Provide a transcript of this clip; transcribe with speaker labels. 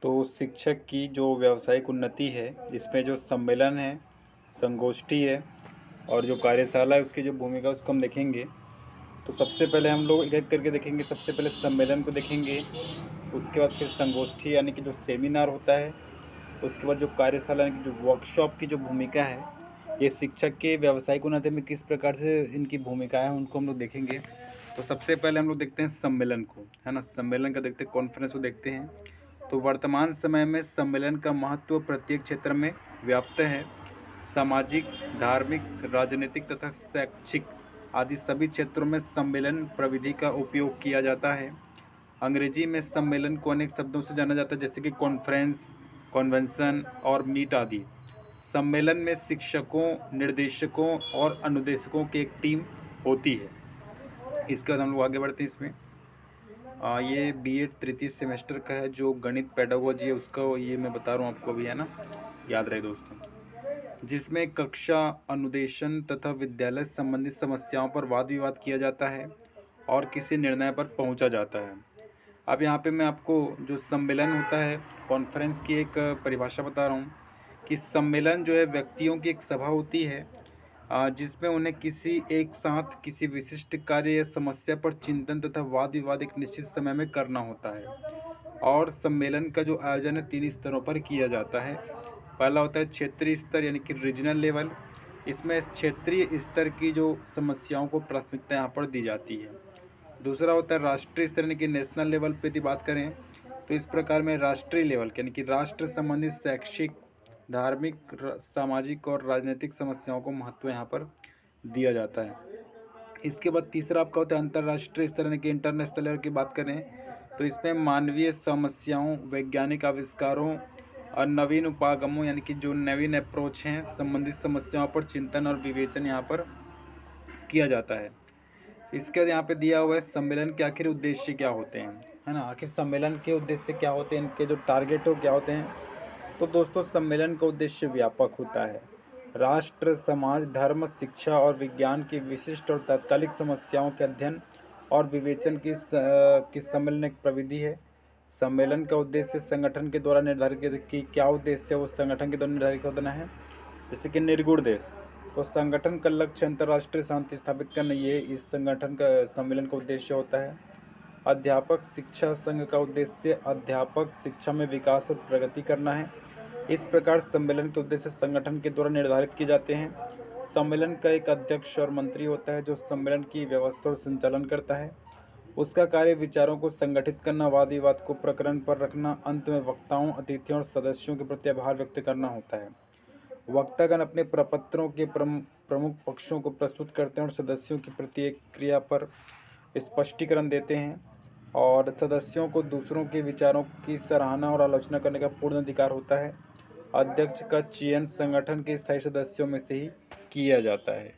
Speaker 1: तो शिक्षक की जो व्यावसायिक उन्नति है, इसमें जो सम्मेलन है, संगोष्ठी है और जो कार्यशाला है, उसकी जो भूमिका उसको हम देखेंगे। तो सबसे पहले हम लोग एक-एक करके देखेंगे। सबसे पहले सम्मेलन को देखेंगे, उसके बाद फिर संगोष्ठी यानी कि जो सेमिनार होता है, उसके बाद जो कार्यशाला यानी कि जो वर्कशॉप की जो भूमिका है, ये शिक्षक के व्यावसायिक उन्नति में किस प्रकार से इनकी भूमिका है, उनको हम लोग देखेंगे। तो सबसे पहले हम लोग देखते हैं सम्मेलन को, है ना। सम्मेलन का देखते हैं, कॉन्फ्रेंस को देखते हैं। तो वर्तमान समय में सम्मेलन का महत्व प्रत्येक क्षेत्र में व्याप्त है। सामाजिक, धार्मिक, राजनीतिक तथा शैक्षिक आदि सभी क्षेत्रों में सम्मेलन प्रविधि का उपयोग किया जाता है। अंग्रेजी में सम्मेलन को अनेक शब्दों से जाना जाता है, जैसे कि कॉन्फ्रेंस, कन्वेंशन और मीट आदि। सम्मेलन में शिक्षकों, निर्देशकों और अनुदेशकों की एक टीम होती है। इसके बाद हम लोग आगे बढ़ते हैं इसमें। ये बीएड तृतीय सेमेस्टर का है, जो गणित पेडागोजी है उसका ये मैं बता रहा हूँ आपको अभी, है ना, याद रहे दोस्तों। जिसमें कक्षा, अनुदेशन तथा विद्यालय संबंधित समस्याओं पर वाद विवाद किया जाता है और किसी निर्णय पर पहुंचा जाता है। अब यहाँ पे मैं आपको जो सम्मेलन होता है, कॉन्फ्रेंस की एक परिभाषा बता रहा हूँ कि सम्मेलन जो है व्यक्तियों की एक सभा होती है, जिसमें उन्हें किसी एक साथ किसी विशिष्ट कार्य या समस्या पर चिंतन तथा वाद विवाद एक निश्चित समय में करना होता है। और सम्मेलन का जो आयोजन है 3 स्तरों पर किया जाता है। पहला होता है क्षेत्रीय स्तर यानी कि रीजनल लेवल। इसमें क्षेत्रीय स्तर की जो समस्याओं को प्राथमिकता यहाँ पर दी जाती है। दूसरा होता है राष्ट्रीय स्तर यानी कि नेशनल लेवल पे यदि बात करें तो इस प्रकार में राष्ट्रीय लेवल यानी कि राष्ट्र संबंधित शैक्षिक, धार्मिक, सामाजिक और राजनीतिक समस्याओं को महत्व यहाँ पर दिया जाता है। इसके बाद तीसरा आपका होता है अंतर्राष्ट्रीय स्तर यानी कि इंटरनेशनल लेवल की बात करें तो इसमें मानवीय समस्याओं, वैज्ञानिक आविष्कारों और नवीन उपागमों यानी कि जो नवीन अप्रोच हैं संबंधित समस्याओं पर चिंतन और विवेचन यहाँ पर किया जाता है। इसके बाद यहाँ पे दिया हुआ है सम्मेलन के आखिर उद्देश्य क्या होते हैं, है ना। आखिर सम्मेलन के उद्देश्य क्या होते हैं, इनके जो टारगेट हो क्या होते हैं। तो दोस्तों सम्मेलन का उद्देश्य व्यापक होता है। राष्ट्र, समाज, धर्म, शिक्षा और विज्ञान की विशिष्ट और तात्कालिक समस्याओं के अध्ययन और विवेचन की सम्मेलन एक प्रविधि है। सम्मेलन का उद्देश्य संगठन के द्वारा निर्धारित कि क्या उद्देश्य है वो संगठन के द्वारा निर्धारित होना है। जैसे कि निर्गुण देश, तो संगठन का लक्ष्य अंतर्राष्ट्रीय शांति स्थापित करना, ये इस संगठन का सम्मेलन का उद्देश्य होता है। अध्यापक शिक्षा संघ का उद्देश्य अध्यापक शिक्षा में विकास और प्रगति करना है। इस प्रकार सम्मेलन के उद्देश्य संगठन के द्वारा निर्धारित किए जाते हैं। सम्मेलन का एक अध्यक्ष और मंत्री होता है जो सम्मेलन की व्यवस्था और संचालन करता है। उसका कार्य विचारों को संगठित करना, वाद विवाद को प्रकरण पर रखना, अंत में वक्ताओं, अतिथियों और सदस्यों के प्रति आभार व्यक्त करना होता है। वक्तागण अपने प्रपत्रों के प्रमुख पक्षों को प्रस्तुत करते हैं और सदस्यों की प्रतिक्रिया पर स्पष्टीकरण देते हैं और सदस्यों को दूसरों के विचारों की सराहना और आलोचना करने का पूर्ण अधिकार होता है। अध्यक्ष का चयन संगठन के स्थायी सदस्यों में से ही किया जाता है।